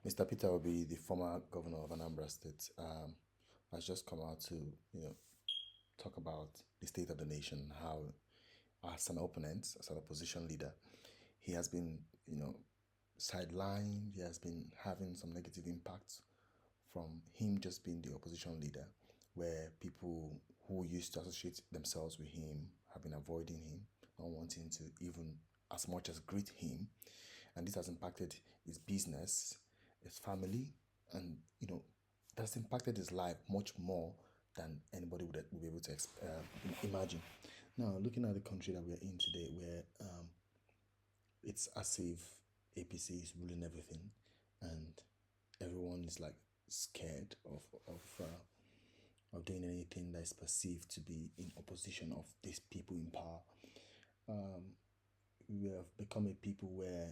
Mr. Peter Obi, the former governor of Anambra State, has just come out to, talk about the state of the nation, how as an opponent, as an opposition leader, he has been, sidelined, he has been having some negative impacts from him just being the opposition leader, where people who used to associate themselves with him have been avoiding him, not wanting to even as much as greet him. And this has impacted his business, his family, and that's impacted his life much more than anybody would be able to imagine. Now, looking at the country that we're in today, where it's as if APC is ruling everything, and everyone is like scared of doing anything that is perceived to be in opposition of these people in power. We have become a people where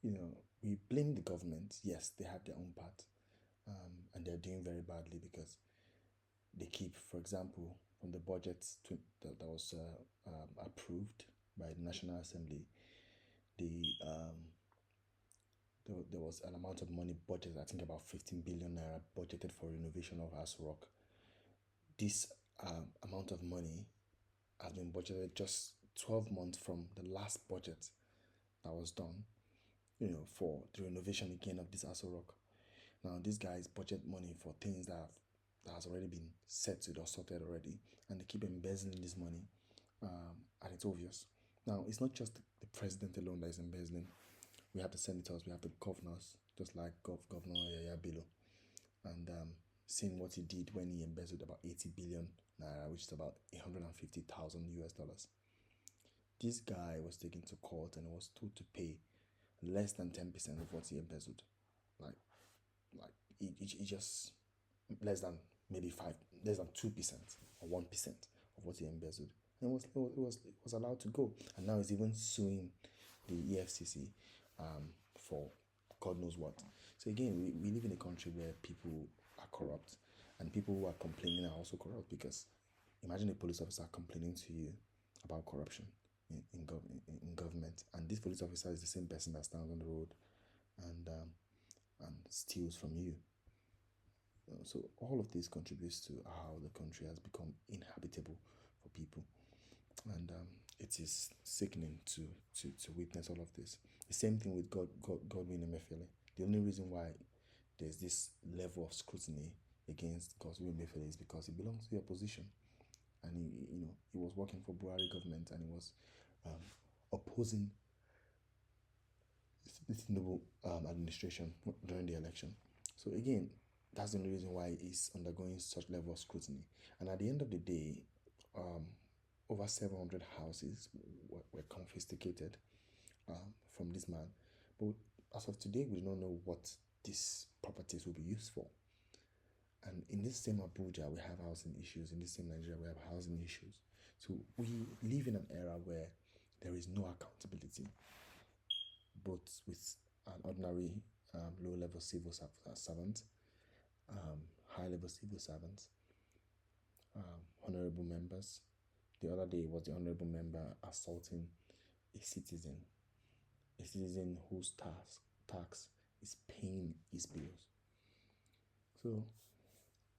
we blame the government. Yes, they have their own part, and they're doing very badly because they keep, for example, from the budget that was approved by the National Assembly, there was an amount of money budgeted, I think about 15 billion naira budgeted for renovation of Aso Rock. This amount of money has been budgeted just 12 months from the last budget that was done, for the renovation again of this Aso Rock. Now, these guys budget money for things that has already been settled or sorted already, and they keep embezzling this money, and it's obvious. Now, it's not just the president alone that is embezzling. We have the senators, we have the governors, just like Governor Yaya Bello, and seeing what he did when he embezzled about 80 billion naira, which is about 150,000 US dollars. This guy was taken to court and was told to pay less than 10% of what he embezzled. Like he just less than less than 2% or 1% of what he embezzled. And it was allowed to go. And now he's even suing the EFCC for God knows what. So again, we live in a country where people are corrupt, and people who are complaining are also corrupt, because imagine a police officer complaining to you about corruption in government, and this police officer is the same person that stands on the road and steals from you. So all of this contributes to how the country has become inhabitable for people, and it is sickening to witness all of this. The same thing with Godwin Emefiele. The only reason why there's this level of scrutiny against Godwin Emefiele is because he belongs to the opposition, and he was working for Buhari government, and he was opposing the Tinubu administration during the election. So again, that's the only reason why he's undergoing such level of scrutiny. And at the end of the day, over 700 houses were confiscated from this man. But as of today, we do not know what these properties will be used for. And in this same Abuja, we have housing issues. In this same Nigeria, we have housing issues. So we live in an era where there is no accountability, both with an ordinary low-level civil servant, high-level civil servants, honorable members. The other day was the honorable member assaulting a citizen whose tax is paying his bills. So,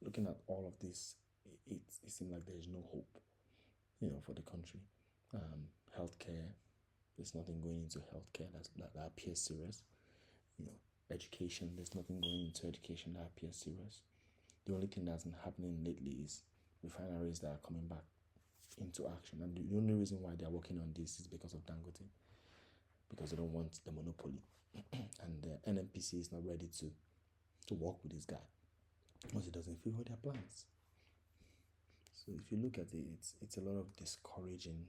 looking at all of this, it seems like there is no hope, for the country. Healthcare, there's nothing going into healthcare that appears serious. Education, there's nothing going into education that appears serious. The only thing that's been happening lately is refineries that are coming back into action, and the only reason why they're working on this is because of Dangote, because they don't want the monopoly, and the NNPC is not ready to work with this guy because it doesn't favor their plans. So if you look at it, it's a lot of discouraging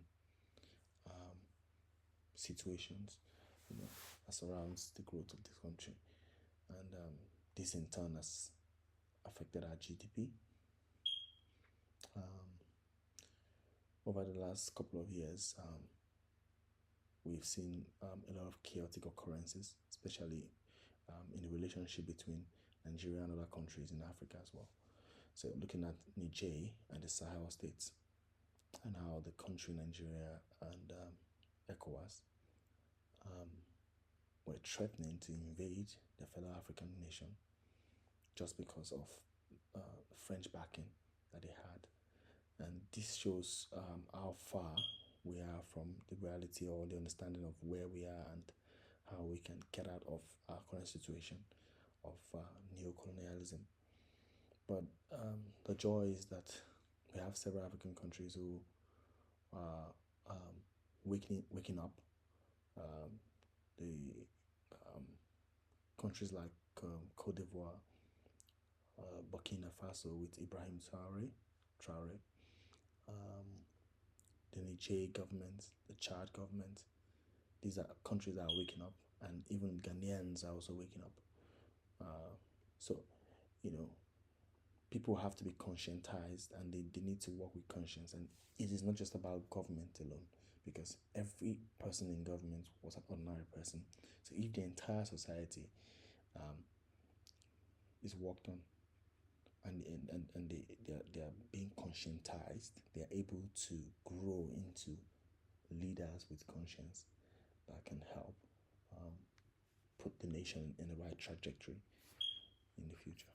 situations, that surrounds the growth of this country, and this in turn has affected our GDP. Over the last couple of years, we've seen a lot of chaotic occurrences, especially in the relationship between Nigeria and other countries in Africa as well. So looking at Niger and the Sahel states, and how the country Nigeria and ECOWAS were threatening to invade their fellow African nation just because of French backing that they had. And this shows how far we are from the reality or the understanding of where we are and how we can get out of our current situation of neocolonialism. But the joy is that we have several African countries who are waking up. The countries like Cote d'Ivoire, Burkina Faso with Ibrahim Traore, the Niger government, the Chad government. These are countries that are waking up, and even Ghanaians are also waking up. So, you know, people have to be conscientized and they need to work with conscience. And it is not just about government alone, because every person in government was an ordinary person. So if the entire society is worked on and they are being conscientized, they are able to grow into leaders with conscience that can help put the nation in the right trajectory in the future.